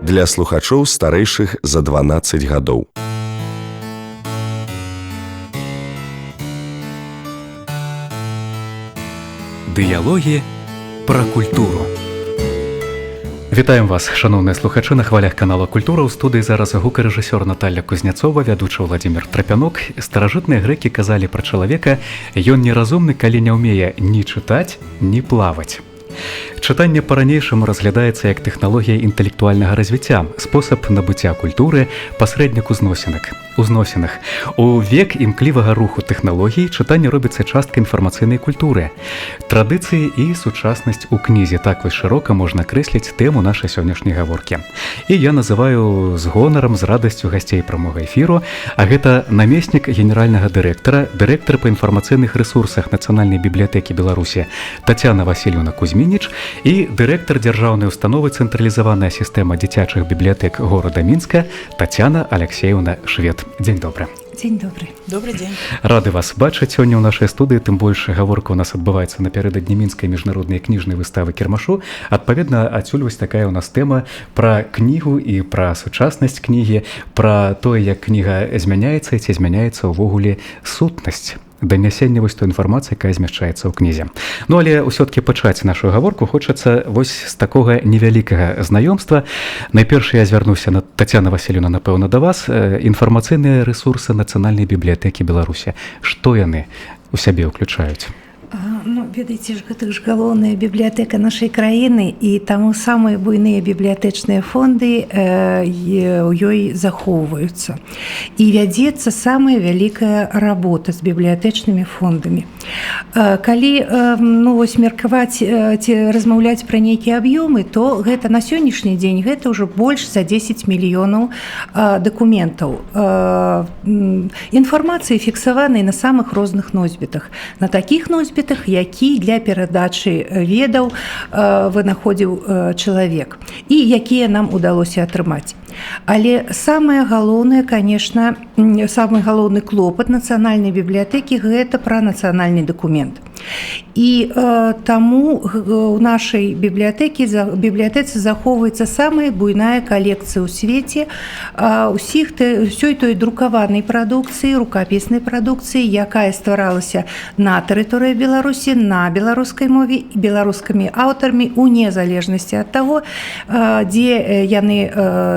Для слухачоў старэйшых за 12 гадоў. Дыялогі пра культуру. Вітаем вас, шаноўныя слухачы, на хвалях канала Культура. У студыі зараз гукарэжысёр Наталья Кузняцова, вядучы Владзімір Трапянок. Старажытныя грэкі казалі пра чалавека: ён неразумны, калі не ўмее ні чытаць, ні плаваць. Чытанне па-ранейшаму разглядаецца як тэхналогія інтэлектуальнага развіцця, спосаб набыцця культуры, пасрэднік узносінах. У век імклівага руху тэхналогій чытанне робіцца часткай інфармацыйнай культуры. Традыцыі і сучаснасць у кнізе. Так вось шырока можна крэсліць тэму нашай сённяшняй гаворкі. І я называю з гонарам, з радасцю гасцей прамога эфіру, а гэта намеснік генеральнага дырэктара, дырэктар па інфармацыйных рэсурсах Нацыянальнай бібліятэкі Беларусі Тацяна Васільевна Кузьмініч і дырэктар дзяржаўнай установы «Цэнтралізаваная сістэма дзіцячых бібліятэк горада Мінска» Тацяна Алексеевна Швед. Дзень добры. Дзень добры. Добрый дзень. Рады вас бачыць сёння ў нашай студыі, тым больш гаворка у нас адбываецца напярэдадні мінскай міжнароднай кніжнай выставы Кірмашу. Адпаведна, адсюль вось такая ў нас тэма пра кнігу і пра сучаснасць кнігі, пра тое, як кніга змяняецца і ці змяняецца ўвогуле сутнасць данясення вось той інфармацыі, якая змяшчаецца ў кнізе. Ну, але ўсё-ткі пачаць нашу гаворку хочацца вось з такога невялікага знаёмства. Найперш я звярнуся на Тацяна Васільевна, напэўна, да вас. Інфармацыйныя рэсурсы Нацыянальнай бібліятэкі Беларусі. Што яны ў сябе ўключаюць? Ведаеце ж, гэта ж галоўная бібліятэка нашай краіны, і таму самыя буйныя бібліятэчныя фонды ў ёй захоўваюцца. І вядзецца самая вялікая работа з бібліятэчнымі фондамі. Калі меркаваць ці размаўляць пра нейкія аб'ёмы, то гэта на сённяшні дзень гэта ўжо больш за 10 мільёнаў дакументаў. Інфармацыі фіксаванай на самых розных носьбітах. На такіх носьбітах, які для перадачы ведаў вынаходзіў чалавек і якія нам удалося атрымаць. Але самае галоўнае, конечно, самы галоўны клопат нацыянальнай бібліятэкі – гэта пра нацыянальны дакумент. І таму у нашай бібліятэцы захоўваецца самая буйная калекцыя ў свеце ўсёй той друкаванай прадукцыі, рукапіснай прадукцыі, якая стваралася на тэрыторыі Беларусі, на беларускай мове, беларускімі аўтарамі у незалежнасці ад таго, дзе яны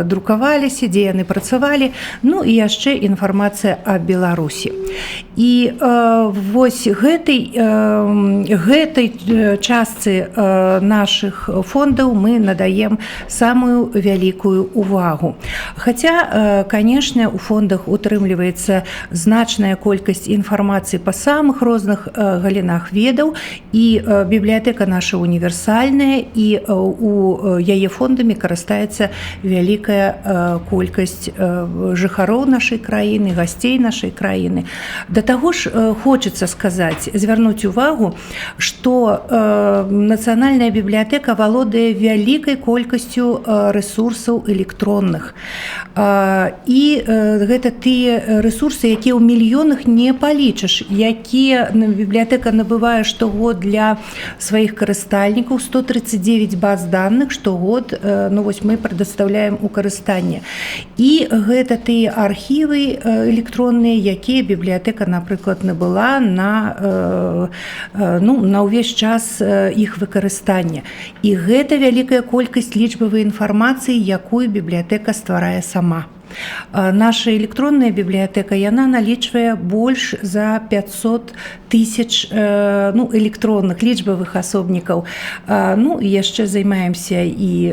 друкаваліся, дзе яны працавалі, ну і яшчэ інфармацыя аб Беларусі. І вось гэтай частцы нашых фондаў мы надаем самую вялікую увагу. Хаця, конечно, у фондах утрымліваецца значная колькасць інфармацыі па самых розных галінах ведаў, і бібліятэка наша універсальная, і у яе фондамі карыстаецца вялікая колькасць жыхароў нашай краіны, гасцей нашай краіны. Да таго ж хочацца сказаць, звярнуць увагу, што Нацыянальная бібліятэка валодае вялікай колькасцю рэсурсаў электронных. І гэта тыя рэсурсы, якія ў мільёнах не палічыш, якія бібліятэка набывае штогод для сваіх карыстальнікаў, 139 баз даных штогод мы прадастаўляем у карыстанне. І гэта тыя архівы электронныя, якія бібліятэка, напрыклад, набыла на ўвесь час іх выкарыстання. І гэта вялікая колькасць лічбавай інфармацыі, якую бібліятэка стварае сама. Наша электронная бібліятэка, яна налічвае больш за 500 тысяч электронных лічбавых асобнікаў. І яшчэ займаемся і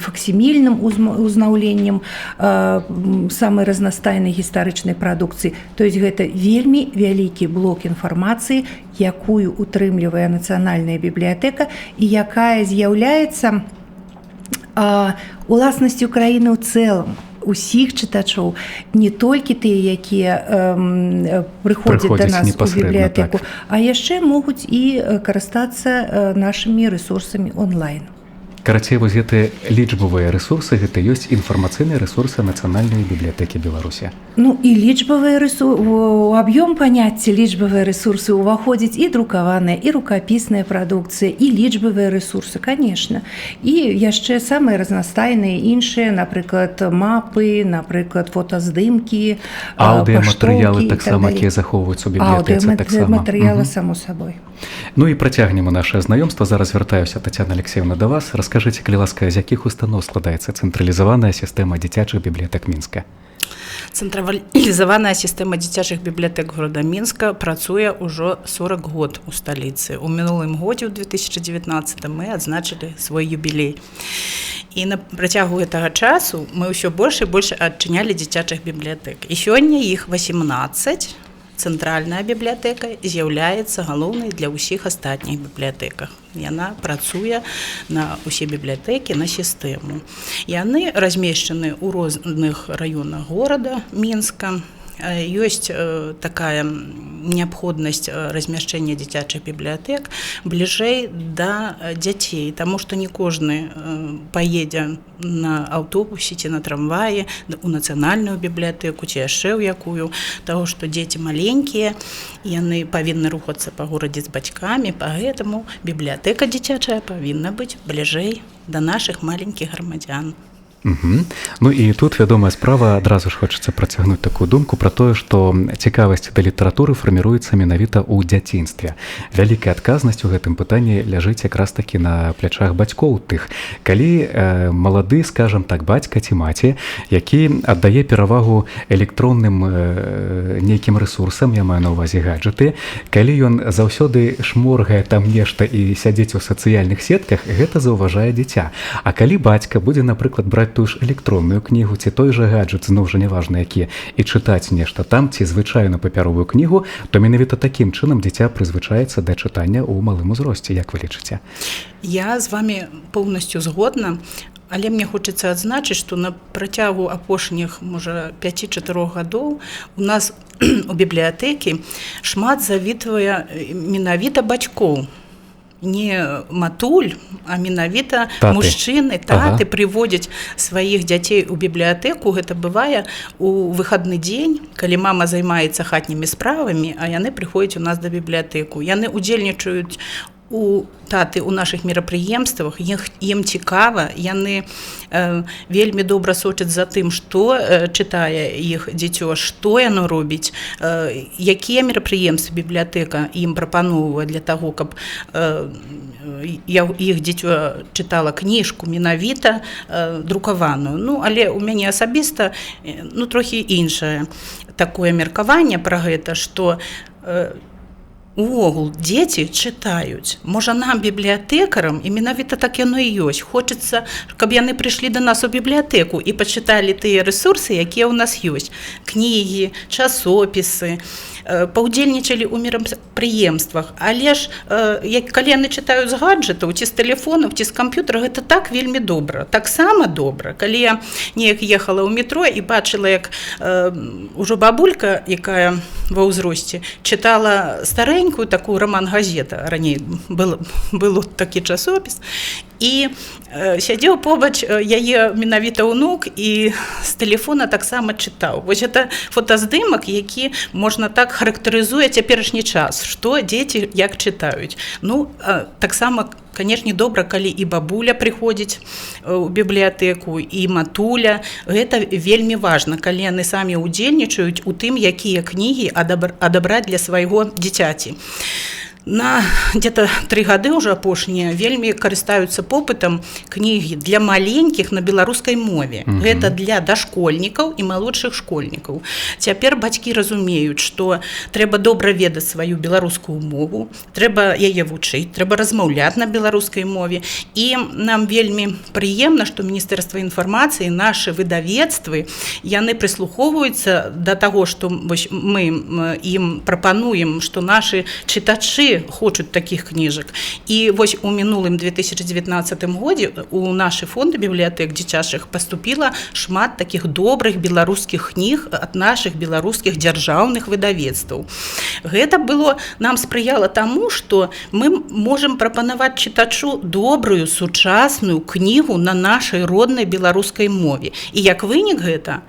факсімільным узнаўленнем самай разнастайнай гістарычнай прадукцыі. То есть гэта вельмі вялікі блок інфармацыі, якую утрымлівае Нацыянальная бібліятэка і якая з'яўляецца уласнасцю краіны ў цэлым. Усіх чытачоў, не толькі тыя, якія прыходзяць да нас у бібліятэку, а яшчэ могуць і карыстацца нашымі рэсурсамі онлайн. Карацей, вось гэты лічбавыя рэсурсы, гэта ёсць інфармацыйныя рэсурсы Нацыянальнай бібліятэкі Беларусі. Ну і лічбавыя рэсурсы, у аб'ём паняцця лічбавыя рэсурсы ўваходзяць і друкаваная, і рукапісная прадукцыя, і лічбавыя рэсурсы, конечно. І яшчэ самыя разнастайныя іншыя, напрыклад, мапы, напрыклад, фотаздымкі, аўдыаматэрыялы таксама, якія захоўваюцца ў бібліятэцы таксама. Аўдыаматэрыялы, само сабой. Ну і працягнем нашае знаёмства. Зараз вяртаюся, Тацяна Алексеевна, да вас. Раскажыце, калі ласка, з якіх устаноў складаецца цэнтралізаваная сістэма дзіцячых бібліятэк Мінска? Цэнтралізаваная сістэма дзіцячых бібліятэк горада Мінска працуе ўжо 40 год у сталіцы. У мінулым годзе, у 2019, мы адзначылі свой юбілей. І на працягу гэтага часу мы ўсё больш і больш адчынялі дзіцячых бібліятэк. І сёння іх 18. Цэнтральная бібліятэка з'яўляецца галоўнай для ўсіх астатніх бібліятэках. Яна працуе на ўсе бібліятэкі, на сістэму. Яны размешчаны ў розных раёнах горада Мінска. Ёсць такая неабходнасць размяшчэння дзіцячых бібліятэк бліжэй да дзяцей, таму што не кожны паедзе на аўтобусе ці на трамваі у нацыянальную бібліятэку ці яшчэ ў якую, таго што дзеці маленькія, яны павінны рухацца па горадзе з бацькамі, паэтаму бібліятэка дзіцячая павінна быць бліжэй да нашых маленькіх грамадзян. Ну і тут вядомая справа, адразу ж хочацца працягнуць такую думку пра тое, што цікавасць да літаратуры фарміруецца менавіта ў дзяцінстве. Вялікая адказнасць у гэтым пытанні ляжыць якраз такі на плячах бацькоў тых. Калі малады, скажам так, бацька ці маці, які аддае перавагу электронным нейкім рэсурсам, я маю на ўвазе гаджеты, калі ён заўсёды шморгае там нешта і сядзець у сацыяльных сетках, гэта заўважае дзіця. А калі бацька будзе, напрыклад, браць тую ж электронную кнігу ці той жа гаджет, зноў жа неважна які, і чытаць нешта там ці звычайную папяровую кнігу, то менавіта такім чынам дзіця прызвычаецца да чытання ў малым узросце. Як вы лічыце? Я з вами поўнасцю згодна, але мне хочацца адзначыць, што на працягу апошніх, можа, 5-4 гадоў у нас у бібліятэкі шмат завітвае менавіта бацькоў. Не матуль, а менавіта мужчыны, таты прыводзяць сваіх дзяцей у бібліятэку. Гэта бывае у выхадны дзень, калі мама займаецца хатнімі справамі, а яны прыходзяць у нас да бібліятэку. Яны удзельнічаюць у таты ў нашых мерапрыемствах, ім цікава, яны вельмі добра сочаць за тым, што чытае іх дзіцё, што яно робіць, якія мерапрыемствы бібліятэка ім прапаноўвае для таго, каб іх дзіцё чытала кніжку менавіта друкаваную. Ну, але ў мяне асабіста трохі іншае такое меркаванне пра гэта, што увогул дзеці чытаюць. Можа, нам, бібліятэкарам, і менавіта так яно і ёсць. Хочацца, каб яны прыйшлі да нас у бібліятэку і пачыталі тыя рэсурсы, якія ў нас ёсць. Кнігі, часопісы, паўдзельнічалі ў мерапрыемствах. Але ж, калі яны чытаюць з гаджетаў, ці з тэлефонаў, ці з камп'ютара, гэта так вельмі добра. Таксама добра. Калі я неяк ехала ў метро і бачыла, як ужо бабулька, якая ва ўзросце, чытала старенькую такую роман-газета, раней было такі часопіс, і сядзеў побач яе менавіта ўнук і з тэлефона таксама чытаў. Вось гэта фотаздымак, які, можна так, характарызуе цяперашні час, што дзеці як чытаюць. Ну, таксама, канешне, добра, калі і бабуля прыходзіць у бібліятэку, і матуля. Гэта вельмі важна, калі яны самі ўдзельнічаюць у тым, якія кнігі адабраць для свайго дзіцяці. На где-то 3 гады ўжо апошнія вельмі карыстаюцца попытам кнігі для маленькіх на беларускай мове. Гэта для дашкольнікаў і малодшых школьнікаў. Цяпер бацькі разумеюць, што трэба добра ведаць сваю беларускую мову, трэба яе вучыць, трэба размаўляць на беларускай мове. І нам вельмі прыемна, што Міністэрства інфармацыі, нашы выдавецтвы, яны прыслухоўваюцца да таго, што мы ім прапануем, што нашы чытачы дзеці хочуць такіх кніжак. І вось у мінулым 2019 годзе у нашы фонды бібліятэк дзіцячых паступіла шмат такіх добрых беларускіх кніг ад нашых беларускіх дзяржаўных выдавецтваў. Гэта было нам спрыяла таму, што мы можам прапанаваць чытачу добрую сучасную кнігу на нашай роднай беларускай мове. І як вынік гэта,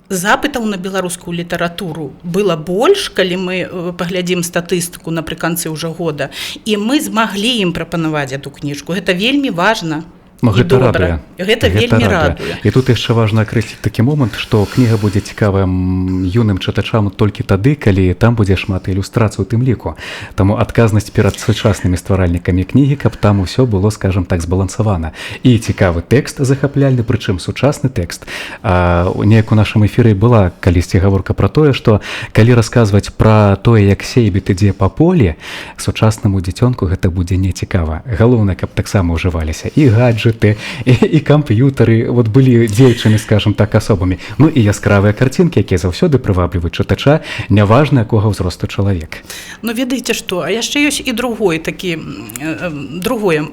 запытаў на беларускую літаратуру было больш, калі мы паглядзім статыстыку напрыканцы ўжо года, і мы змаглі ім прапанаваць эту кніжку. Гэта вельмі важна. Гэта радуе. Гэта вельмі радуе. І тут яшчэ важна акрэсліць такі момант, што кніга будзе цікавая юным чытачам толькі тады, калі там будзе шмат ілюстрацый у тым ліку. Таму адказнасць перад сучаснымі стваральнікамі кнігі, каб там усё было, скажам так, збалансавана. І цікавы тэкст захапляльны, прычым сучасны тэкст. Неяк у нашым эфіры была калісьці гаворка пра тое, што калі расказваць пра тое, як сейбіт ідзе па полі, сучаснаму дзіцёнку гэта будзе нецікава. Галоўнае, каб таксама ўжываліся і гаджеты, і камп'ютары вот былі дзеючымі, скажем так, асобамі. Ну і яскравыя карцінкі, якія заўсёды прывабліваюць чытача, няважна якога ўзросту чалавек. Ну ведаеце што, а яшчэ ёсць і другое,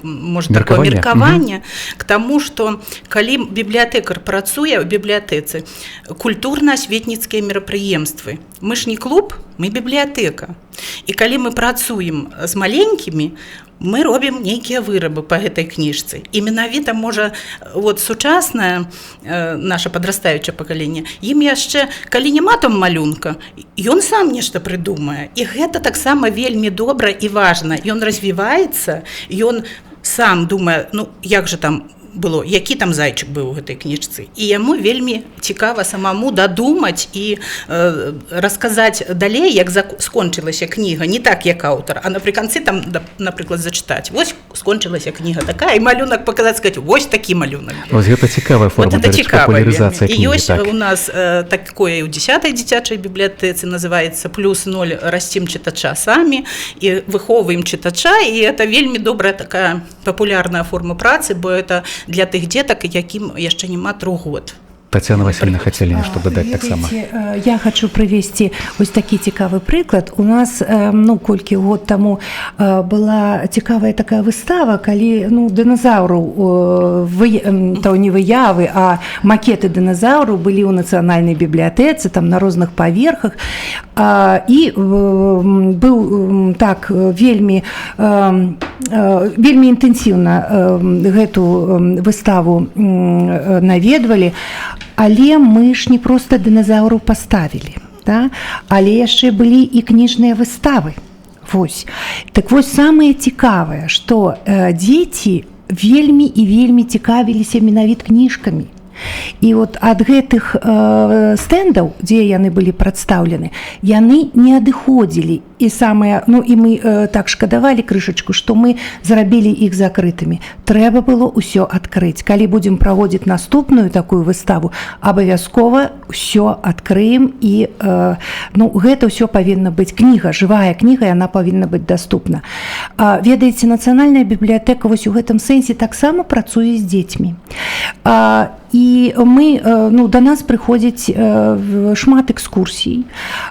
можа, такое меркаванне к таму, што калі бібліятэкар працуе ў бібліятэцы, культурна-асветніцкія мерапрыемствы. Мы ж не клуб, мы бібліятэка. І калі мы працуем з маленькімі, мы робім нейкія вырабы па гэтай кніжцы. І менавіта, можа, вот сучаснае наша падрастаючае пакаленне, ім яшчэ, калі няма там малюнка, ён сам нешта прыдумае. І гэта таксама вельмі добра і важна. Ён развіваецца, ён сам думае, ну, як жа там было, які там зайчык быў у гэтай кніжцы. І яму вельмі цікава самому дадумаць і расказаць далей, як скончылася кніга, не так, як аўтар, а напрыканцы там, напрыклад, зачытаць. Вось скончылася кніга такая, і малюнак паказаць, сказаць, вось такі малюнак. Вось гэта цікавая форма папулярызацыі кнігі. І ёсць у нас такое ў 10-й дзіцячай бібліятэцы, называецца +0, расцім чытача самі, і выхоўваем чытача, і гэта вельмі добрая такая папулярная форма працы, бо это для тых дзетак, якім яшчэ няма 3 год. Татьяна Васильевна хотели нечто додать так само. Я хочу привести ось такий цікавий приклад. У нас, колькі год тому была цікавая такая выстава, калі динозавру, то не выявы, а макеты динозавру былі ў нацыянальнай бібліятэцы, там на розных паверхах, і быў так вельмі інтэнсіўна гэту выставу наведвалі. Але мы ж не проста динозавру паставілі, да? Але яшчэ былі і кніжныя выставы. Вось. Так вось самае цікавае, што дзеці вельмі і вельмі цікавіліся менавіта кніжкамі. І от ад гэтых стэндаў, дзе яны былі прадстаўлены, яны не адыходзілі. І самае, і мы так шкадавалі крышачку, што мы зрабілі іх закрытымі. Трэба было ўсё адкрыць. Калі будзем праводзіць наступную такую выставу, абавязкова ўсё адкрыем, і гэта ўсё павінна быць кніга, жывая кніга, яна павінна быць даступна. Ведаеце, нацыянальная бібліятэка вось у гэтым сэнсе таксама працуе з дзецьмі. І мы, да нас прыходзіць шмат экскурсій.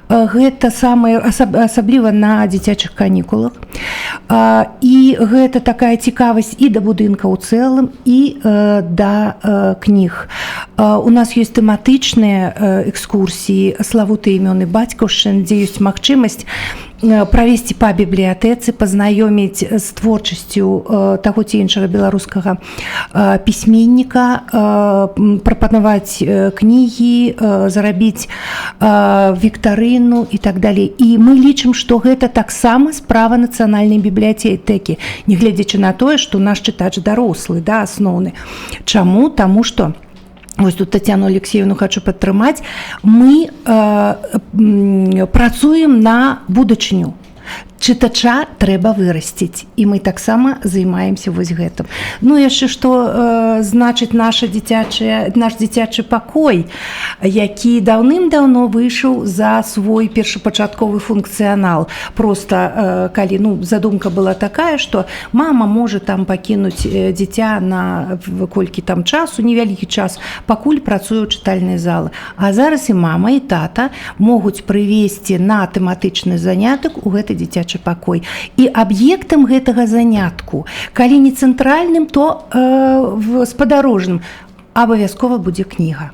Гэта самае, асабліва на дзіцячых канікулах. І гэта такая цікавасць і да будынка ў цэлым, і да кніг. У нас ёсць тэматычныя экскурсіі, славутыя імёны бацькаўшчын, дзе ёсць магчымасць правесці па бібліятэцы, пазнаёміць з творчасцю таго ці іншага беларускага пісьменніка, прапанаваць кнігі, зрабіць віктарыну і так далей. І мы лічым, што гэта таксама справа нацыянальнай бібліятэкі, нягледзячы на тое, што наш чытач дарослы, да, асноўны. Чаму? Таму што вось тут Тацяну Алексеевну хочу падтрымаць. Мы працуем на будучыню. Чытача трэба вырасціць, і мы таксама займаемся вось гэтым. Яшчэ што значыць наш дзіцячы пакой, які даўным-даўно выйшаў за свой першапачатковы функцыянал. Проста калі задумка была такая, што мама можа там пакінуць дзіця на колькі там часу, невялікі час, пакуль працуе ў чытальнай залы. А зараз і мама, і тата могуць прывесці на тэматычны занятак у гэты дзіцячы спачы пакой. І аб'ектам гэтага занятку, калі не цэнтральным, то спадарожным, абавязкова будзе кніга.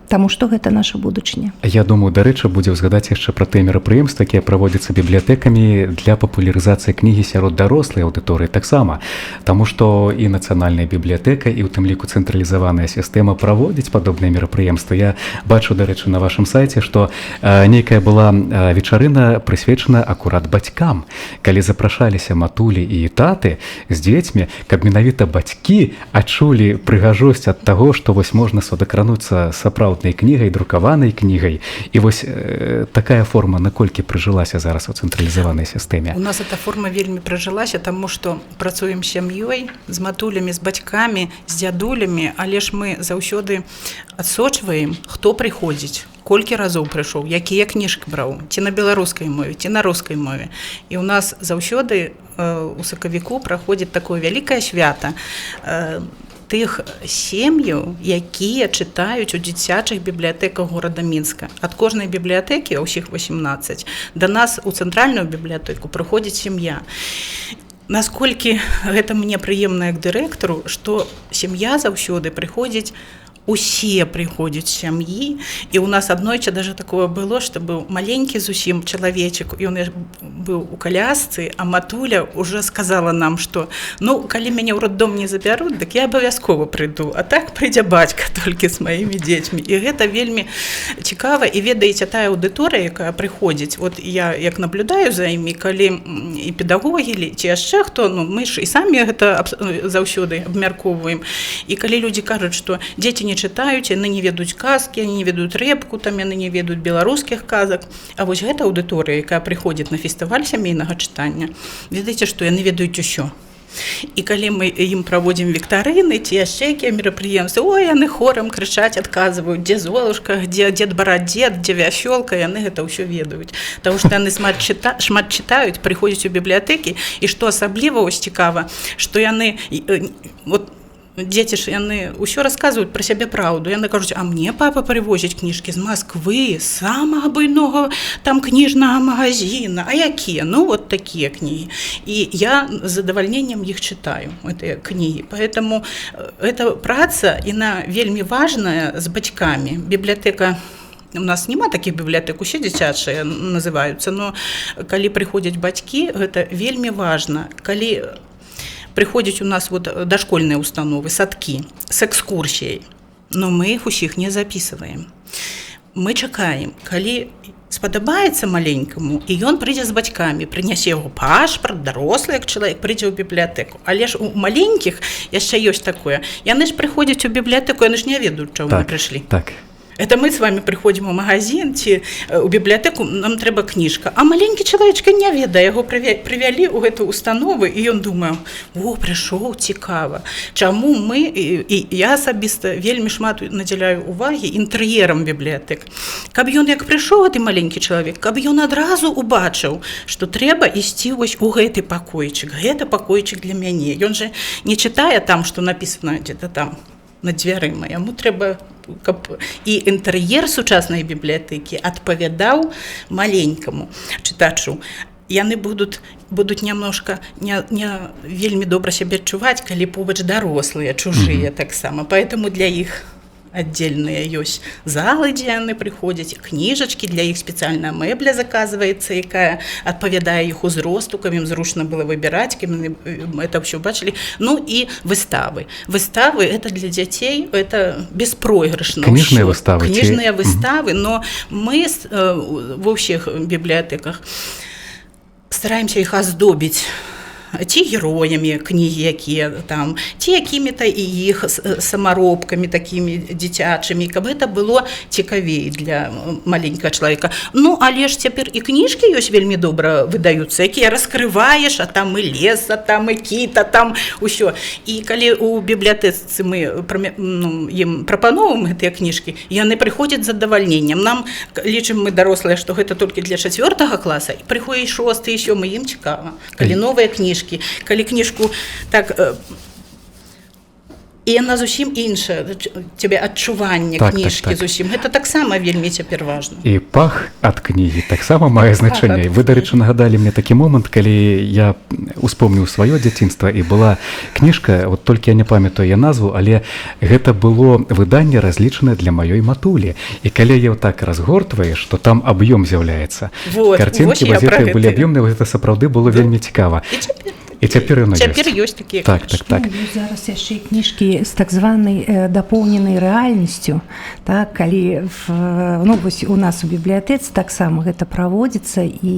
Таму што гэта наша будучыня. Я думаю, дарэчы, будзе ўзгадаць яшчэ пра тыя мерапрыемствы, якія праводзяцца бібліятэкамі для папулярызацыі кнігі сярод дарослай аўдыторыі таксама. Таму што і нацыянальная бібліятэка, і ў тым ліку цэнтралізаваная сістэма праводзіць падобныя мерапрыемствы. Я бачу, дарэчы, на вашым сайце, што нейкая была вечарына прысвечана акурат бацькам, калі запрашаліся матулі і таты з дзецьмі, каб менавіта бацькі адчулі прыгажосць ад таго, што вось можна садакрануцца сапраўднай кнігай, друкаванай кнігай. І вось такая форма наколькі прыжылася зараз у цэнтралізаванай сістэме? У нас эта форма вельмі прыжылася, таму што працуем з сям'ёй, з матулямі, з бацькамі, з дзядулямі, але ж мы заўсёды адсочваем, хто прыходзіць, колькі разоў прыйшоў, якія кніжкі браў, ці на беларускай мове, ці на рускай мове. І ў нас заўсёды у сакавіку праходзіць такое вялікае свята тых сем'яў, якія чытаюць у дзіцячых бібліятэках горада Мінска. Ад кожнай бібліятэкі, а ўсіх 18, да нас у цэнтральную бібліятэку прыходзіць сям'я. Насколькі гэта мне прыемна як дырэктару, што сям'я заўсёды прыходзіць, усе прыходзяць сям'і, і ў нас аднойчы даже такое было, што быў маленькі зусім чалавечак, і ён быў у калясцы, а матуля уже сказала нам, што ну, калі мяне ў роддом не забяруць, дык я абавязкова прыйду, а так прыйдзе бацька толькі з маімі дзецьмі. І гэта вельмі цікава, і ведаеце, тая аўдыторыя, якая прыходзіць, вот я як наблюдаю за імі, калі і педагогі, ці яшчэ хто, ну, мы ж і самі гэта заўсёды абмяркоўваем, і калі людзі кажуць, што дзеці не чытаюць, яны не ведаюць казкі, яны не ведаюць рэпку, там яны не ведаюць беларускіх казак. А вось гэта аўдыторыя, якая прыходзіць на фестываль сямейнага чытання, ведаеце, што яны ведаюць усё. І калі мы ім праводзім віктарыны, ці яшчэ якія мерапрыемствы, ой, яны хорам крычаць, адказваюць, дзе Золушка, дзе дзед Барадзед, дзе Вясёлка, яны гэта ўсё ведаюць. Таму што яны шмат чытаюць, прыходзяць у бібліятэкі, і што асабліва ось цікава, што яны вот дзеці ж яны ўсё расказваюць пра сябе праўду. Яны кажуць, а мне папа прывозіць кніжкі з Масквы, самага буйнога там кніжнага магазіна. А якія? Ну, вот такія кнігі. І я з задавальненнем іх чытаю, гэтыя кнігі. Поэтому эта праца, яна вельмі важная з бацькамі. Бібліятэка у нас няма такіх бібліятэк, усе дзіцячыя называюцца, но калі прыходзяць бацькі, гэта вельмі важна. Калі прыходзяць у нас вот дашкольныя установы, садкі з экскурсіяй, но мы іх усіх не запісваем. Мы чакаем, калі спадабаецца маленькаму, і ён прыйдзе з бацькамі, прынясе яго пашпарт, дарослы, як чалавек прыйдзе ў бібліятэку. Але ж у маленькіх яшчэ ёсць такое. Яны ж прыходзяць у бібліятэку, яны ж не ведаюць, чаго мы прыйшлі. Так. Это мы с вами приходим у магазин ці у бібліятэку, нам трэба кніжка. А маленькі чалавечка не ведае, яго прывялі ў гэту установу, і ён думае, о, прыйшоў, цікава. Чаму мы, і я асабіста вельмі шмат надзяляю увагі інтэр'ерам бібліятэк. Каб ён як прыйшоў, гэты маленькі чалавек, каб ён адразу убачыў, што трэба ісці вось у гэты пакойчык. Гэта пакойчык для мяне. Ён же не чытае там, што напісана где-то там над дзвярыма. Яму трэба, каб і інтэр'ер сучаснай бібліятэкі адпавядаў маленькаму чытачу. Яны будуць немножко не вельмі добра сябе адчуваць, калі побач дарослыя, чужыя таксама. Поэтому для іх отдельные ёсць залы, дзе яны прыходзяць, кніжачкі, для іх спецыяльная мэбля заказваецца, якая адпавядае іх узросту, каб ім зручна было выбіраць, каб это ўсё бачылі. Ну і выставы. Выставы это для дзяцей, это беспройгрышна. Кніжныя выставы. Кніжныя выставы, но мы ва ўсіх бібліятэках стараемся іх аздобіць ці героямі кнігі, якія там, ці якімі-то і іх самаробкамі такімі дзіцячымі, каб гэта было цікавей для маленькага чалавека. Ну, але ж цяпер і кніжкі ёсць вельмі добра выдаюцца, якія раскрываеш, а там і лес, а там і кіт, а там усё. І калі ў бібліятэцы мы ім прапаноўваем гэтыя кніжкі, яны прыходзяць з задавальненнем. Нам, лічым мы дарослыя, што гэта толькі для 4 класа, і прыходзіць 6 і 7, ім цікава. Калі новыя кніжкі, калі кніжку так і яна зусім іншая, цябе адчуванне Так, кніжкі так. зусім. Гэта таксама вельмі цяпер важна. І пах ад кнігі таксама мае значэнне. Вы, дарэчы, нагадалі мне такі момант, калі я успомніў сваё дзяцінства, і была кніжка, вот толькі я не памятаю я назву, але гэта было выданне, разлічанае для маёй матулі. І калі я так разгортваеш, то там аб'ём з'яўляецца. Вот, Карцінкі, вось я пра газеты былі гэта. аб'ёмныя, гэта сапраўды было вельмі цікава. І цяпер яно ёсць. Цяпер ёсць такія Так, кніжкі. так, так. Ну, зараз яшчэ і кніжкі з так званай дапоўненай рэальнасцю, так, калі ну, вось у нас у бібліятэцы таксама гэта праводзіцца, і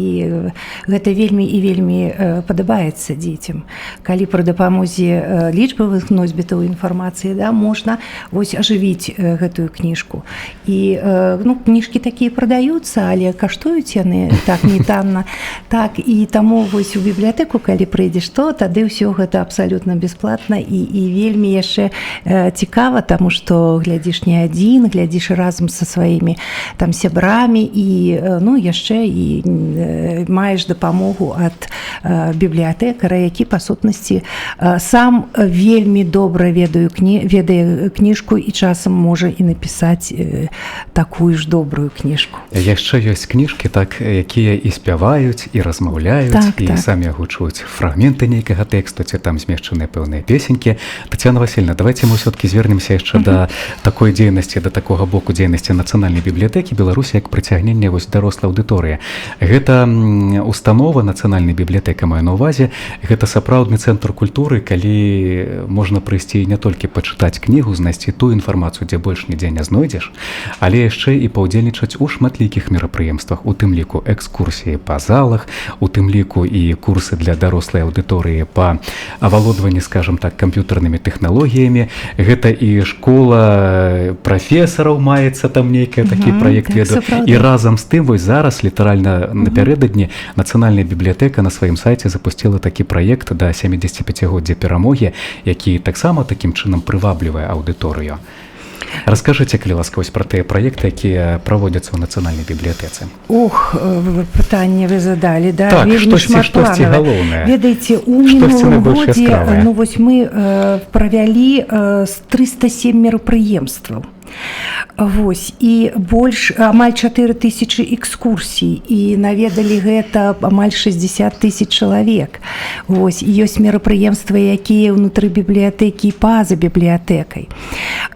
гэта вельмі і вельмі падабаецца дзецям. Калі пры дапамозе лічбавых носьбітаў інфармацыі, да, можна вось ажывіць гэтую кніжку. І ну, кніжкі такія прадаюцца, але каштуюць яны так не танна. Так, і таму вось у бібліятэку, калі прыйдзеш, то тады ўсё гэта абсалютна бясплатна і вельмі яшчэ цікава, таму што глядзіш не адзін, глядзіш разам са сваімі там сябрамі, і ну, яшчэ і маеш дапамогу ад бібліятэкара, які па сутнасці сам вельмі добра ведае кніжку і часам можа і напісаць такую ж добрую кніжку. Яшчэ ёсць кніжкі, так, якія і спяваюць, і размаўляюць, Так, і так. самі агучваюць фрагменты нейкага тэксту, ці там змешчаныя пэўныя песенькі. Таццяна Васільевна, давайте мы ўсё-таки звернемся яшчэ да такой дзейнасці, да такога боку дзейнасці Нацыянальнай бібліятэкі Беларусі як прыцягнення вось дарослай аўдыторыі. Гэта установа Нацыянальнай бібліятэка, маю на ўвазе, гэта сапраўдны цэнтр культуры, калі можна прыйсці не толькі пачытаць кнігу, знайсці тую інфармацыю, дзе больш нідзе не знойдзеш, але яшчэ і паўдзельнічаць у шматлікіх мерапрыемствах, у тым ліку экскурсіі па залах, у тым ліку і курсы для дарослай аўдыторыі па авалодванні, скажем так, камп'ютарнымі тэхналогіямі. Гэта і школа прафесараў маецца там нейкі такі праект, так, ведаю. сапраўды. І разам з тым вось зараз літаральна напярэдадні Нацыянальная бібліятэка на сваім сайце запусціла такі праект да 75-годдзя перамогі, які таксама такім чынам прываблівае аўдыторыю. Раскажыце, калі ласка, вось пра тыя праекты, якія праводзяцца ў Нацыянальнай бібліятэцы. Ох, пытанне вы задалі, да, Так, вельмі штосьці шматпланавае. галоўнае. Ведаеце, у Штосьці мінулым найбольш годзе, яскравае. ну вось мы правялі 307 мерапрыемстваў. Вось, і больш амаль 4000 экскурсій, і наведалі гэта амаль 60 000 чалавек. Вось, і ёсць мерапрыемствы, якія ўнутры бібліятэкі і па-за бібліятэкай.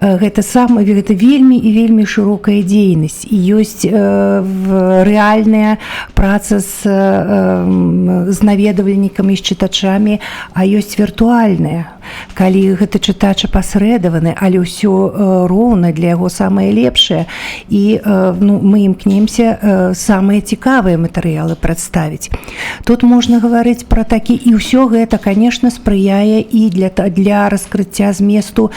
Гэта вельмі і вельмі шырокая дзейнасць, і ёсць рэальная праца з наведвальнікамі, з чытачамі, а ёсць віртуальная, калі гэта чытач апасрэдаваны, але ўсё роўна для яго самае лепшае, і ну, мы імкнемся самыя цікавыя матэрыялы прадставіць. Тут можна гаварыць пра такі, і ўсё гэта, конечно, спрыяе і для раскрыцця зместу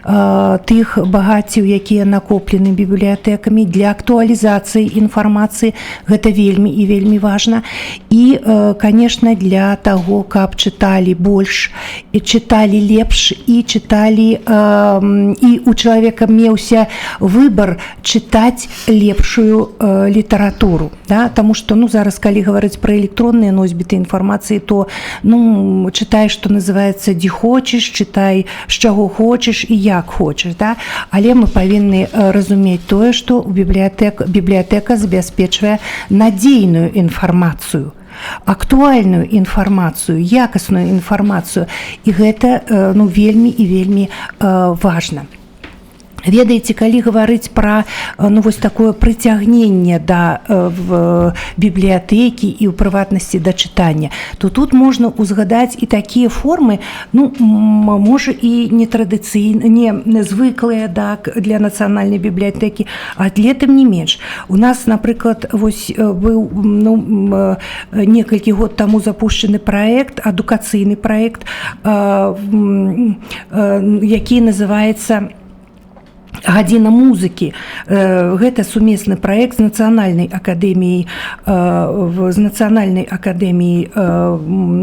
тых багаццяў, якія накоплены бібліятэкамі, для актуалізацыі інфармацыі, гэта вельмі і вельмі важна, і, конечно, для таго, каб чыталі больш, і чыталі лепш, і чыталі, і у чалавека меўся выбар чытаць лепшую літаратуру, да? Таму што, ну, зараз, калі гаварыць пра электронныя носьбіты інфармацыі, то, ну, чытай, што называецца, дзе хочаш, чытай, з чаго хочаш і як хочаш, да? Але мы павінны разумець тое, што бібліятэка забяспечвае надзейную інфармацыю, актуальную інфармацыю, якасную інфармацыю, і гэта, ну, вельмі і вельмі важна. Ведаеце, калі гаварыць пра, ну, вось такое прыцягненне да бібліятэкі і ў прыватнасці да чытання, то тут можна узгадаць і такія формы, ну, можа, і не традыцыйныя, не звыклыя, так, для Нацыянальнай бібліятэкі, але тым не менш. У нас, напрыклад, вось быў, ну, некалькі год таму запушчаны праект, адукацыйны праект, які называецца гадзіна музыкі. Гэта сумесны праект з нацыянальнай акадэміяй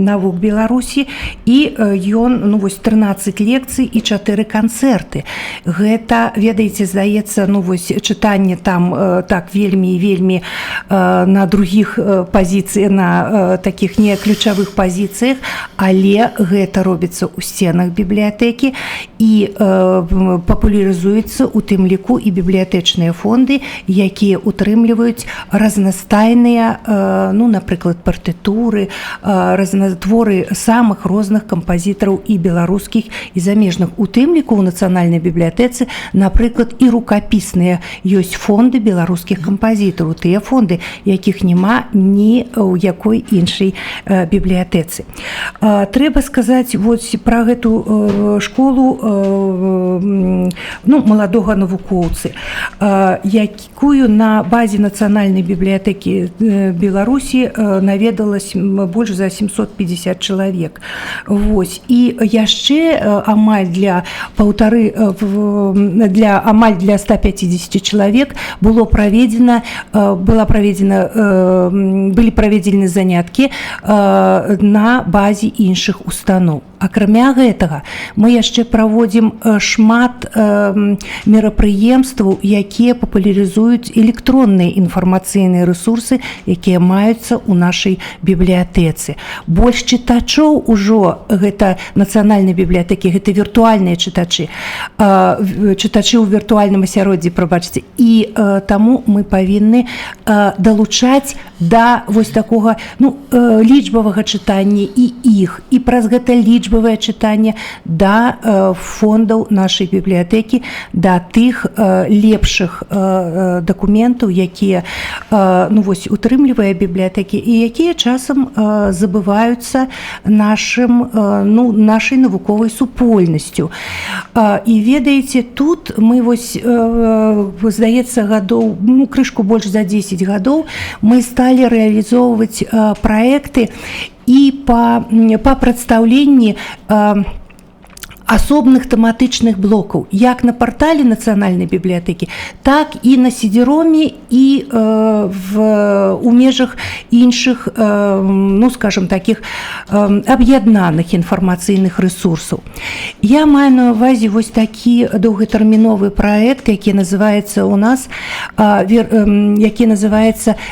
навук Беларусі, і ён 13 лекцый і 4 канцэрты. Гэта, ведаеце, здаецца, чытанне там так вельмі і вельмі на другіх пазіцыях, на такіх не ключавых пазіцыях, але гэта робіцца ў сценах бібліятэкі і папулярызуецца у тым ліку і бібліятэчныя фонды, якія утрымліваюць разнастайныя, напрыклад, партытуры, творы самых розных кампазітараў і беларускіх, і замежных. У тым ліку ў нацыянальнай бібліятэцы, напрыклад, і рукапісныя ёсць фонды беларускіх кампазітараў, тыя фонды, якіх няма ні ў якой іншай бібліятэцы. Трэба сказаць пра гэту школу маладога навукоўцы, якую на базе Нацыянальнай бібліятэкі Беларусі наведалась больш за 750 чалавек. І яшчэ амаль для 150 чалавек былі праведзены заняткі на базе іншых устаноў. Акрамя гэтага, мы яшчэ праводзім шмат мерапрыемстваў, якія папулярызуюць электронныя інфармацыйныя рэсурсы, якія маюцца ў нашай бібліятэцы. Больш чытачоў ужо гэта нацыянальнай бібліятэкі, гэта віртуальныя чытачы ў віртуальным асяроддзі, прабачце. І таму мы павінны далучаць да такога лічбавага чытання і іх, і праз гэта лічбавае чытанне да фондаў нашай бібліятэкі, да тых лепшых дакументаў, якія утрымлівае бібліятэкі і якія часам забываюцца нашай навуковай супольнасцю. І ведаеце, тут мы здаецца гадоў, крышку больш за 10 гадоў мы сталі рэалізоўваць праекты і па прадстаўленні асобных тэматычных блокаў, як на партале Нацыянальнай бібліятэкі, так і на CD-ROM і у межах іншых, скажем, такіх аб'яднаных інфармацыйных рэсурсаў. Я маю на ўвазе такі доўгатэрміновы праект, які называецца у нас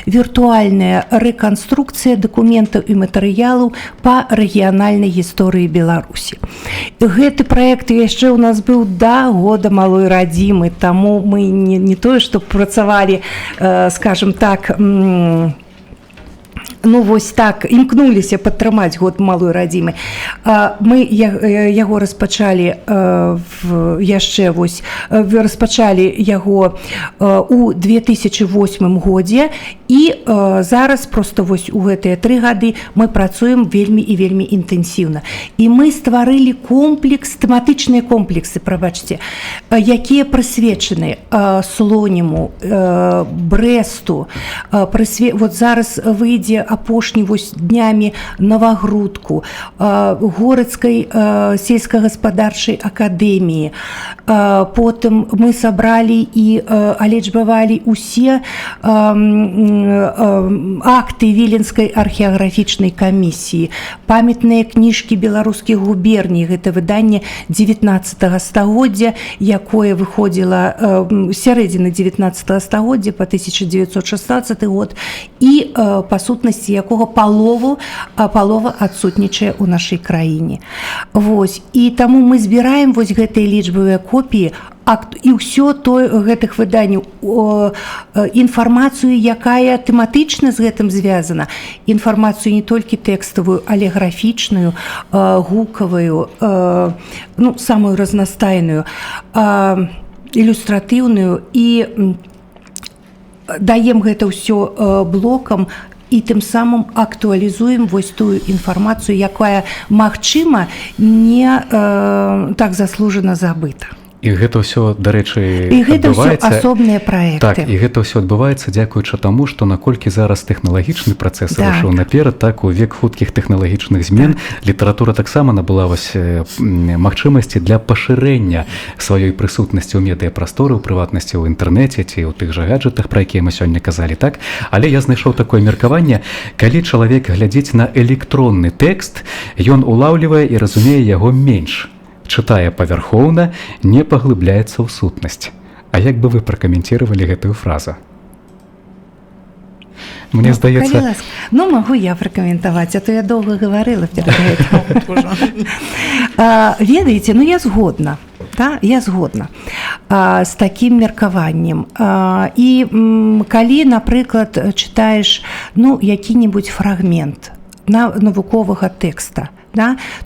віртуальная рэканструкцыя дакументаў і матэрыялаў па рэгіянальнай гісторыі Беларусі. Гэты праект яшчэ ў нас быў да года малой радзімы, таму мы не тое, што працавалі, скажем так, імкнуліся падтрымаць год малой радзімы. Мы яго распачалі яго у 2008 годзе, і зараз проста у гэтыя 3 гады мы працуем вельмі і вельмі інтэнсіўна. І мы стварылі тэматычныя комплексы, прабачце, якія прысвечаны Слоніму, Брэсту. Зараз выйдзе апошні днямі Новагрудку, Горацкай сельскагаспадарчай акадэміі. Потым мы сабралі і алічбавалі усе акты Віленскай археаграфічнай камісіі, памятныя кніжкі беларускіх губерній, гэта выданне 19 стагоддзя, якое выходзіла сярэдзіны 19 стагоддзя па 1916 год, і па сутнасці якога палова адсутнічае ў нашай краіне. І таму мы збіраем гэтыя лічбавыя копіі і ўсё гэтых выданняў, інфармацыю, якая тэматычна з гэтым звязана, інфармацыю не толькі тэкставую, але графічную, гукавую, самую разнастайную, ілюстратыўную, і даем гэта ўсё блокам, і тым самым актуалізуем тую інфармацыю, якая, магчыма, не так заслужана забыта. І гэта ўсё, дарэчы, І гэта ўсё адбываецца... асобныя праекты. Так, і гэта ўсё адбываецца дзякуючы таму, што наколькі зараз тэхналагічны працэс Так. рушыў наперад, так у век хуткіх тэхналагічных змен літаратура таксама набыла вось магчымасці для пашырэння сваёй прысутнасці ў медыяпрасторы, у прыватнасці ў інтэрнэце ці ў тых жа гаджетах, пра якія мы сёння казалі, так? Але я знайшоў такое меркаванне, калі чалавек глядзіць на электронны тэкст, ён улаўлівае і разумее яго менш. Чытае павярхоўна, не паглыбляецца ў сутнасць. А як бы вы пракаментировали гэтую фразу? Мне здаецца... Магу я пракаментаваць, а то я доўга гаварыла перад гэтым. Ведаеце, я згодна. Я згодна з такім меркаваннем. І калі, напрыклад, чытаеш які-небудзь фрагмент навуковага тэкста,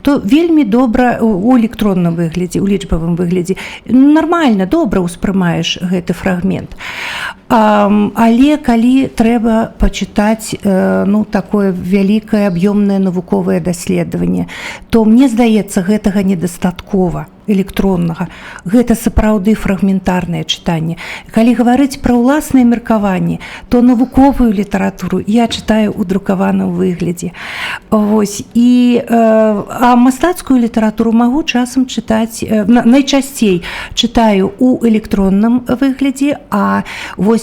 то вельмі добра у электронным выглядзе, у лічбавым выглядзе нармальна, добра ўспрымаеш гэты фрагмент. Але калі трэба пачытаць такое вялікае аб'ёмнае навуковае даследаванне, то мне здаецца, гэтага недастаткова электроннага. Гэта сапраўды фрагментарнае чытанне. Калі гаварыць пра ўласнае меркаванне, то навуковую літаратуру я чытаю ў друкаваным выглядзе. А мастацкую літаратуру магу часам чытаць, найчасцей чытаю ў электронным выглядзе, а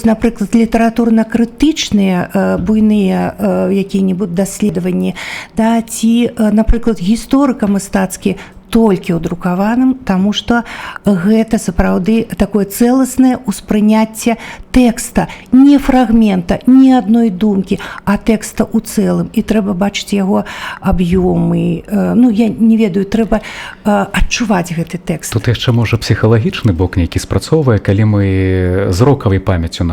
напрыклад, літаратурна-крытычныя буйныя якія-небудзь даследаванні, ці, напрыклад, гісторыка-мастацкі толькі ў друкаваным, таму што гэта сапраўды такое цэласнае ўспрыняцце тэкста, не фрагмента, не адной думкі, а тэкста ў цэлым. І трэба бачыць яго аб'ёмы. Я не ведаю, трэба адчуваць гэты тэкст. Тут яшчэ, можа, псіхалагічны бок нейкі спрацоўвае, калі мы зрокавай памяццю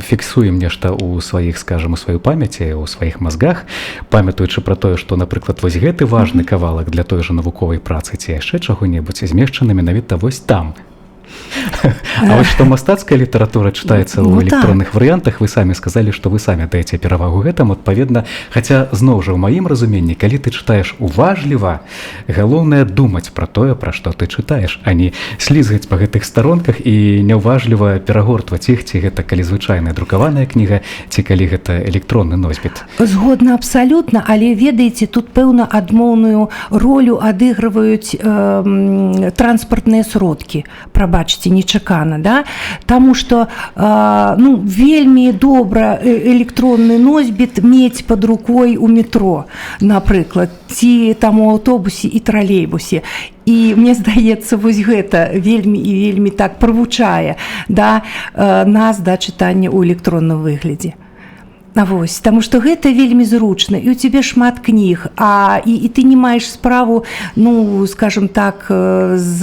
фіксуем нешта ў сваіх, скажам, у сваёй памяці, у сваіх мазгах, памятаючы пра тое, што, напрыклад, вось гэты важны кавалак для той жа навуковай працы ці яшчэ чаго-небудзь змешчаны менавіта вось там. А вось што мастацкая літаратура чытаецца ў электронных варыянтах, вы самі сказалі, што вы самі даеце перавагу гэтаму, адпаведна, хаця зноў жа ў маім разуменні, калі ты чытаеш уважліва, галоўнае думаць пра тое, пра што ты чытаеш, а не слізгаць па гэтых старонках і няўважліва перагортваць іх, ці гэта калі звычайная друкаваная кніга, ці калі гэта электронны носьбіт. Згодна абсалютна, але ведаеце, тут пэўна адмоўную ролю адыгрываюць транспартныя сродкі, прабачце, нечакана, таму што вельмі добра электронны носьбіт мець пад рукой у метро, напрыклад, ці там у аўтобусе і тралейбусе. І мне здаецца, вось гэта вельмі і вельмі так прывучае нас да чытання ў электронным выглядзе. Таму што гэта вельмі зручна, і ў цябе шмат кніг, і ты не маеш справу, скажем так, з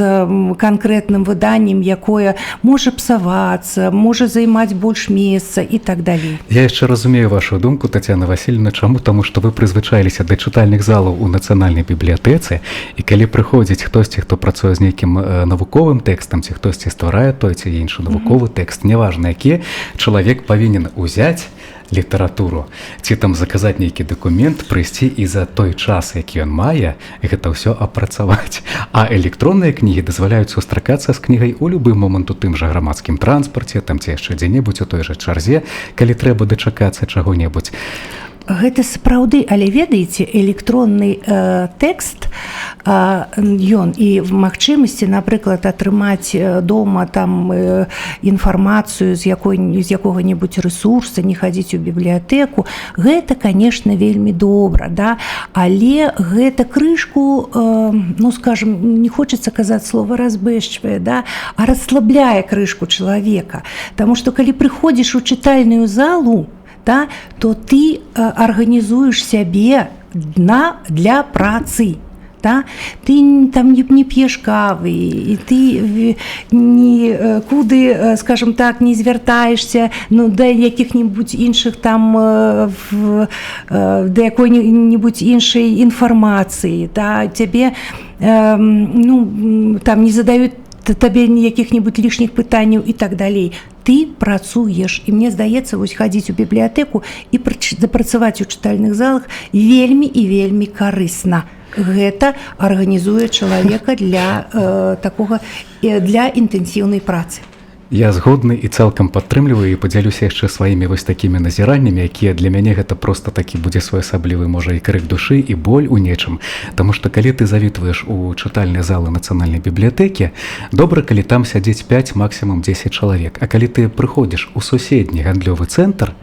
канкрэтным выданнем, якое можа псавацца, можа займаць больш месца і так далей. Я яшчэ разумею вашу думку, Тацяна Васильевна, чаму? Таму што вы прызвычаіліся да чытальных залаў у нацыянальнай бібліятэцы, і калі прыходзіць хтосьці, хто працуе з нейкім навуковым тэкстам, ці хтосьці стварае той ці іншы навуковы тэкст, неважна які, чалавек павінен узяць літаратуру, ці там заказаць нейкі дакумент, прыйсці і за той час, які ён мае, гэта ўсё апрацаваць. А электронныя кнігі дазваляюць сустракацца з кнігай у любы момант у тым жа грамадскім транспарце, там ці яшчэ дзе-небудзь у той жа чарзе, калі трэба дачакацца чаго-небудзь. Гэта сапраўды, але ведаеце, электронны тэкст, ён і магчымасці, напрыклад, атрымаць дома там інфармацыю з якога-небудзь рэсурса, не хадзіць у бібліятэку, гэта, канешне, вельмі добра, але гэта крышку, скажем, не хочацца казаць слова разбэшчвае, а расслабляе крышку чалавека. Таму што калі прыходзіш у чытальную залу, то ты арганізуеш сябе для працы. Ты там не п'еш кавы, і ты нікуди, скажем так, не звяртаешся да якіх-небудзь іншых там, да якой-небудзь іншай інфармацыі. Цябе там не задаюць табе якіх-небудзь лішніх пытанняў і так далей. Ты працуеш, і мне здаецца, вось хадзіць у бібліятэку і запрацаваць у чытальных залах вельмі і вельмі карысна. гэта арганізуе чалавека для для інтэнсіўнай працы. Я згодны і цалкам падтрымліваю і падзялюся яшчэ сваімі вось такімі назіраннямі, якія для мяне гэта проста такі будзе своеасаблівы, можа, і крык душы, і боль у нечым. Таму што калі ты завітваеш у чытальныя залы нацыянальнай бібліятэкі, добра, калі там сядзець 5, максімум 10 чалавек. А калі ты прыходзіш у суседні гандлёвы цэнтр,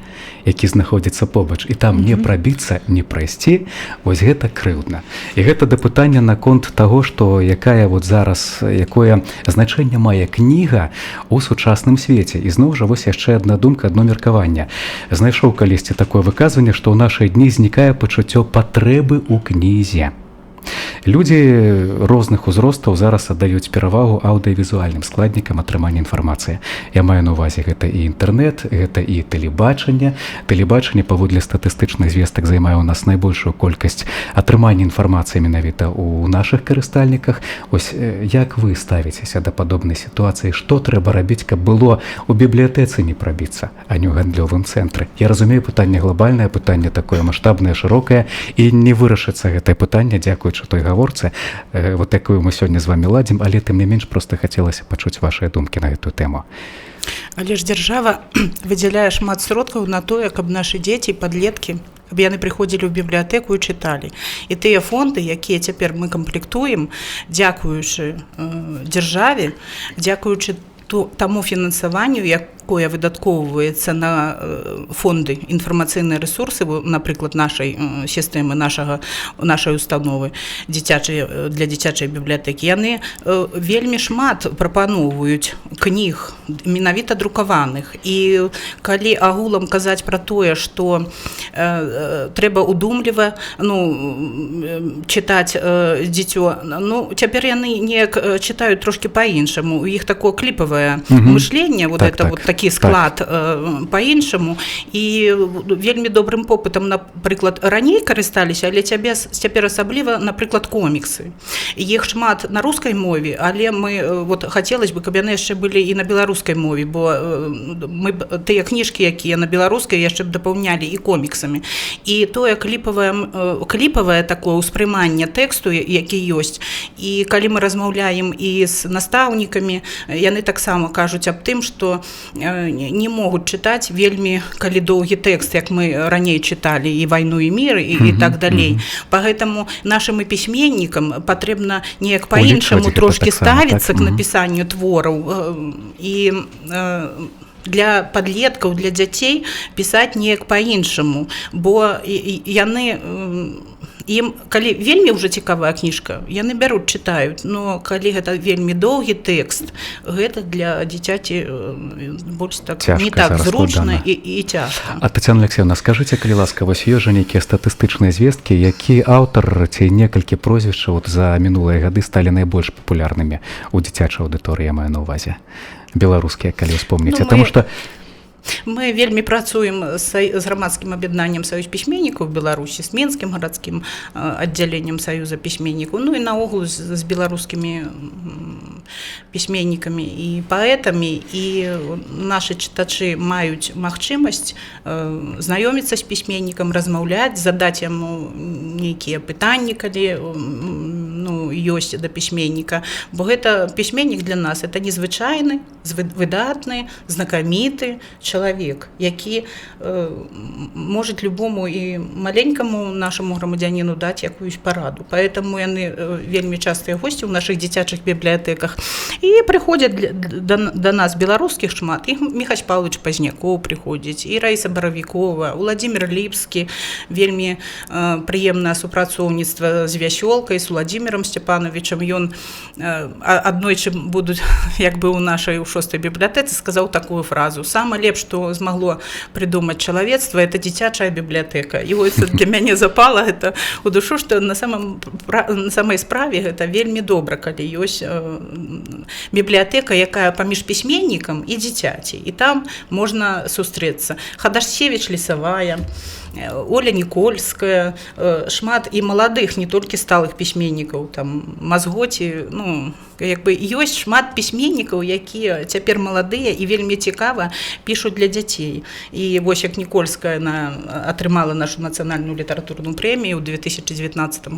які знаходзіцца побач, і там не прабіцца, не прайсці, вось гэта крыўдна. І гэта да пытання наконт таго, што якая вот зараз, якое значэнне мае кніга у сучасным свеце. І зноў жа вось яшчэ адна думка, адно меркаванне. Знайшоў калісьці такое выказванне, што ў нашыя дні знікае пачуццё патрэбы ў кнізе. Людзі розных узростаў зараз аддаюць перавагу аўдыёвізуальным складнікам атрымання інфармацыі. Я маю на ўвазе гэта і інтэрнэт, гэта і тэлебачанне. Тэлебачанне паводле статыстычных звестак займае ў нас найбольшую колькасць атрымання інфармацыі менавіта ў нашых карыстальніках. Ось як вы ставіцеся да падобнай сітуацыі? Што трэба рабіць, каб было у бібліятэцы не прабіцца, а не ў гандлёвым цэнтры? Я разумею, пытанне глобальнае, пытанне такое маштабнае, шырокае, і не вырашыцца гэтае пытанне, дзякуючы той гаворцы, вот якую мы сёння з вами ладзім, але тым не менш проста хацелася пачуць вашыя думкі на гэтую тэму. Але ж дзяржава выдзяляе шмат сродкаў на тое, каб нашы дзеці і падлеткі, каб яны прыходзілі ў бібліятэку і чыталі. І тыя фонды, якія цяпер мы камплектуем, дзякуючы дзяржаве, дзякуючы таму фінансаванню, якое выдаткоўваецца на фонды, інфармацыйныя рэсурсы, напрыклад, нашай сістэмы, нашай установы для дзіцячай бібліятэкі, яны вельмі шмат прапаноўваюць кніг, менавіта друкаваных. І калі агулам казаць пра тое, што трэба удумліва чытаць дзіцё, цяпер яны неяк чытаюць трошкі па-іншаму. У іх такое кліпавае мышлення, вот это вот такі склад па-іншаму, і вельмі добрым попытам, напрыклад, раней карысталіся, але цяпер асабліва, напрыклад, коміксы. Іх шмат на рускай мове, але хацелось бы, каб яны яшчэ былі і на беларускай мове, бо мы тыя кніжкі, якія на беларускай, яшчэ б дапаўнялі і коміксамі. І тое кліпавае такое ўспрыманне тэксту, які ёсць. І калі мы размаўляем і з настаўнікамі, яны таксама кажуць аб тым, што не могуць чытаць вельмі, калі доўгі тэкст, як мы раней чыталі і «Вайну і мір» і так далей. Поэтому нашым і пісьменнікам патрэбна неяк па-іншаму трошкі ставіцца к напісанню твораў. І для падлеткаў, для дзяцей пісаць неяк па-іншаму, бо яны... Ім, калі вельмі ўжо цікавая кніжка, яны бяруць, чытаюць, но калі гэта вельмі доўгі тэкст, гэта для дзіцяці больш так не так зручна і цяжка. А Тацяна Алексеевна, скажыце, калі ласка, вось ёсць жа нейкія статыстычныя звесткі, які аўтар ці некалькі прозвішчаў за мінулыя гады сталі найбольш папулярнымі ў дзіцячай аўдыторыі, я маю на ўвазе, беларускія, калі ўспомніце, таму што мы вельмі працуем з грамадскім аб'яднаннем Саюз пісьменнікаў Беларусі, з Менскім гарадскім аддзяленнем Саюза пісьменнікаў, і наогул з беларускімі пісьменнікамі і паэтамі, і нашы чытачы маюць магчымасць знаёміцца з пісьменнікам, размаўляць, задаць яму нейкія пытанні, калі ёсць да пісьменніка, бо гэта пісьменнік для нас, это незвычайны, выдатны, знакаміты чалавек, які можа любому і маленькаму нашаму грамадзяніну даць якуюсь параду. Поэтому яны вельмі частыя госці ў нашых дзіцячых бібліятэках і прыходзяць да нас беларускіх шмат. І Міхась Павлович Пазнякоў прыходзіць, і Раіса Баравікова, Уладзімір Ліпскі, вельмі прыемнае супрацоўніцтва з Вясёлкай, з Уладзімірам Сцепановичам. Ён аднойчы будуць, як бы ў нашай у 6-й бібліятэцы, сказаў такую фразу: «Самае лепш, што змагло прыдумаць чалавецтва, это дзіцячая бібліятэка». І вось для мяне запала гэта ў душу, што на самай справе гэта вельмі добра, калі ёсць бібліятэка, якая паміж пісьменнікам і дзіцяці. І там можна сустрэцца. Хадашсевіч Лісавая, Оля Нікольская, шмат і маладых, не толькі сталых пісьменнікаў, там мазгоці, ну, як бы ёсць шмат пісьменнікаў, якія цяпер маладыя і вельмі цікава пішуць для дзяцей. І вось як Нікольская атрымала нашу нацыянальную літаратурную прэмію ў 2019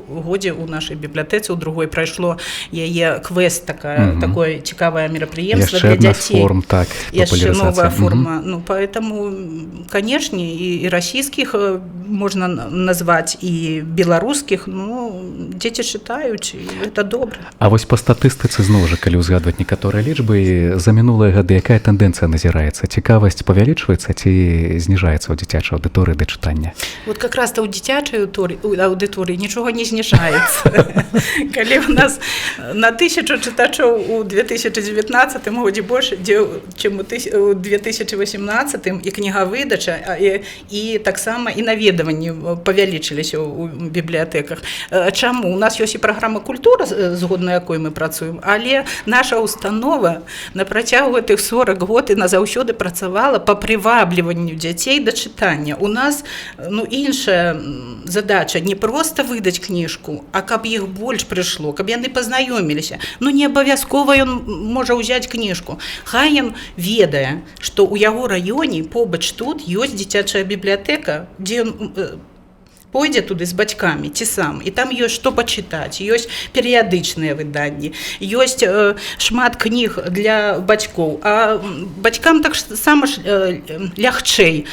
годзе ў нашай бібліятэцы, у другой прайшло яе квест, такое цікавае мерапрыемства для дзяцей. Форм, так, яшчэ новая форма. Ну, поэтому, конечно, и российских можно назвать, и белорусских, ну, дети читают, и это добре. А вось па статыстыцы зноў жа, калі ўзгадваць некаторыя лічбы, за минулыя гады якая тэндэнцыя назіраецца? Цікавасць павялічваецца ці зніжаецца ў дзіцячай аўдыторыі да чытання? Вот как раз-то ў дзіцячай аўдыторыі нічога не зніжаецца. Калі у нас на 1000 чытачоў у 2019 годзе больш, чым у 2018, і кнігавыдача, і таксама і наведванні павялічыліся ў бібліятэках. Чаму? У нас ёсць і праграма культура, згодна якой мы працуем, але наша установа на працягу гэтых 40 год і назаўсёды працавала па прывабліванню дзяцей да чытання. У нас, ну, іншая задача не проста выдаць кніжку, а каб іх больш прыйшло, каб яны пазнаёміліся. Ну, не абавязкова ён можа ўзяць кніжку. Хай ён ведае, што ў яго раёне побач тут ёсць дзіцячая бібліятэка, дзе ён пойдзе туды з бацькамі ці сам, і там ёсць што пачытаць, ёсць перыядычныя выданні, ёсць шмат кніг для бацькоў, а бацькам таксама лягчэй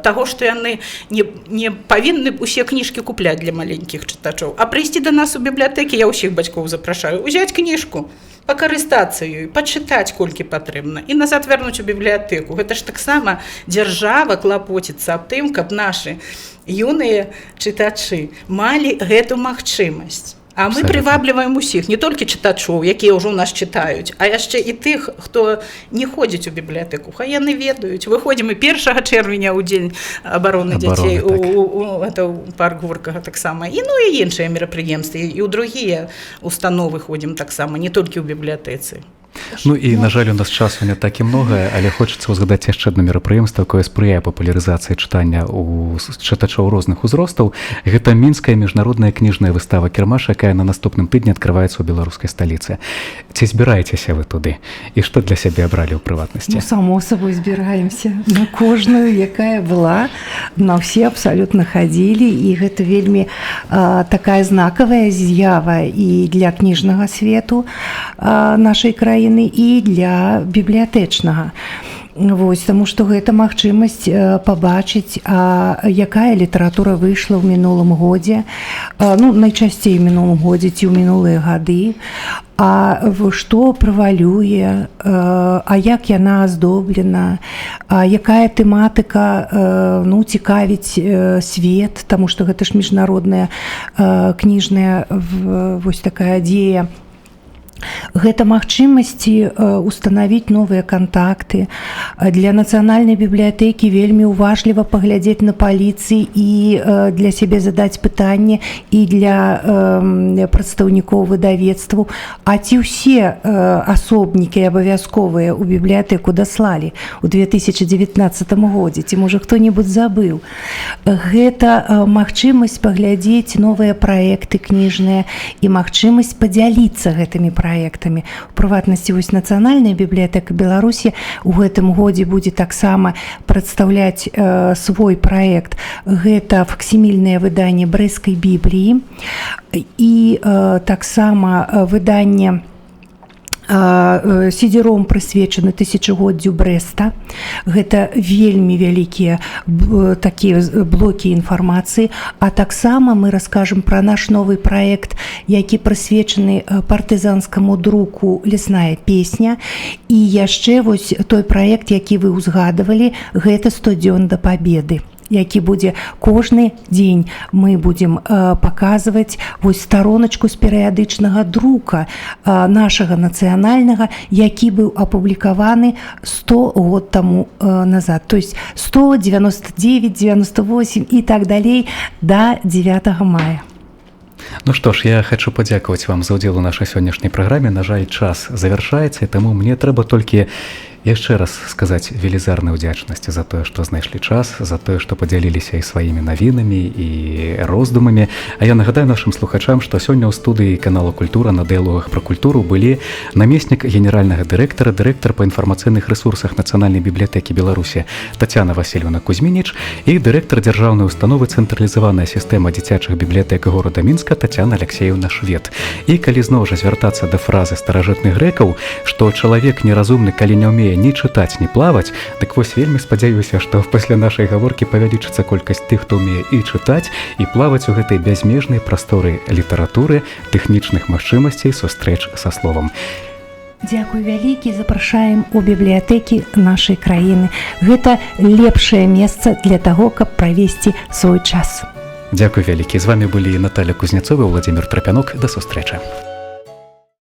таго, што яны не павінны усе кніжкі купляць для маленькіх чытачоў, а прыйсці да нас у бібліятэкі, я ўсіх бацькоў запрашаю, узяць кніжку, пакарыстацца ёй, пачытаць колькі патрэбна і назад вярнуць у бібліятэку. Гэта ж таксама дзяржава клапоціцца аб тым, каб нашы юныя чытачы малі гэту магчымасць. А мы прывабліваем усіх, не толькі чытачоў, якія ўжо ў нас чытаюць, а яшчэ і тых, хто не ходзіць у бібліятэку. Хай яны ведаюць. Выходзім і 1 чэрвеня ў дзень абароны дзяцей у парк Горкага таксама. І, ну, і іншыя мерапрыемствы, і ў другія установы ходзім таксама, не толькі ў бібліятэцы. Ну і, на жаль, у нас часу не так і многа, але хочацца ўзгадаць яшчэ адно мерапрыемства, якое спрыяе папулярызацыі чытання у чытачоў розных узростаў. Гэта мінская міжнародная кніжная выстава «Кірмаш», якая на наступным тыдні адкрываецца ў беларускай сталіцы. Ці збіраецеся вы туды? І што для сябе абралі ў прыватнасці? Ну, само собой збіраемся. На кожную, якая была, на ўсе абсалютна хадзілі, і гэта вельмі такая знакавая з'ява і для кніжнага свету нашай краіны, і для бібліятэчнага. Вось, таму што гэта магчымасць пабачыць, якая літаратура выйшла ў мінулым годзе, ну, найчасцей у мінулым годзе ці ў мінулыя гады, а што прэвалюе, а як яна аздоблена, якая тэматыка, ну, цікавіць свет, таму што гэта ж міжнародная кніжная вось такая дзея. Гэта магчымасці устанавіць новыя кантакты. Для нацыянальнай бібліятэкі вельмі уважліва паглядзець на паліцыі і для сябе задаць пытанне, і для прадстаўнікоў выдавецтву. А ці ўсе асобнікі абавязковыя ў бібліятэку даслалі ў 2019 годзе? Ці, можа, хто-небудзь забыў? Гэта магчымасць паглядзець новыя праекты кніжныя і магчымасць падзяліцца гэтымі праектамі. У прыватнасці, вось Нацыянальная бібліятэка Беларусі у гэтым годзе будзе таксама прадстаўляць свой праект. Гэта факсімільнае выданне брэсцкай бібліі і таксама выданне сідзером прысвечаны тысячагоддзю Брэста. Гэта вельмі вялікія такія блокі інфармацыі, а таксама мы раскажам пра наш новы праект, які прысвечаны партызанскаму друку «Лесная песня». І яшчэ вось той праект, які вы ўзгадывалі, гэта «100 дзён да пабеды», які будзе кожны дзень. Мы будзем паказваць вось староначку з перыядычнага друка нашага нацыянальнага, які быў апублікаваны 100 год таму назад. То есть 100, 99, 98 і так далей да 9 мая. Ну што ж, я хочу падзякаваць вам за ўдзел у нашай сённяшняй праграме. На жаль, час завяршаецца, і таму мне трэба толькі Яшчэ раз сказаць велізарную ўдзячнасць за тое, што знайшлі час, за тое, што падзяліліся і сваімі навінамі і роздумамі. А я нагадаю нашым слухачам, што сёння ў студыі канала Культура на дыялогах пра культуру былі намеснік генеральнага дырэктара, дырэктар па інфармацыйных рэсурсах Нацыянальнай бібліятэкі Беларусі Тацяна Васильевна Кузьмініч і дырэктар дзяржаўнай установы «Цэнтралізаваная сістэма дзіцячых бібліятэк горада Мінска» Тацяна Алексеевна Швед. І калі зноў жа звяртацца да фразы старажытных грэкаў, што чалавек неразумны, калі не ўмее ні чытаць, ні плаваць, дык вось вельмі спадзяюся, што пасля нашай гаворкі павялічыцца колькасць тых, хто ўмее і чытаць, і плаваць у гэтай бязмежнай прасторы літаратуры, тэхнічных магчымасцей сустрэч са словам. Дзякуй вялікі, запрашаем у бібліятэкі нашай краіны. Гэта лепшае месца для таго, каб правесці свой час. Дзякуй вялікі. З вамі былі Наталья Кузняцова, Владимир Трапянок. Да сустрэчы.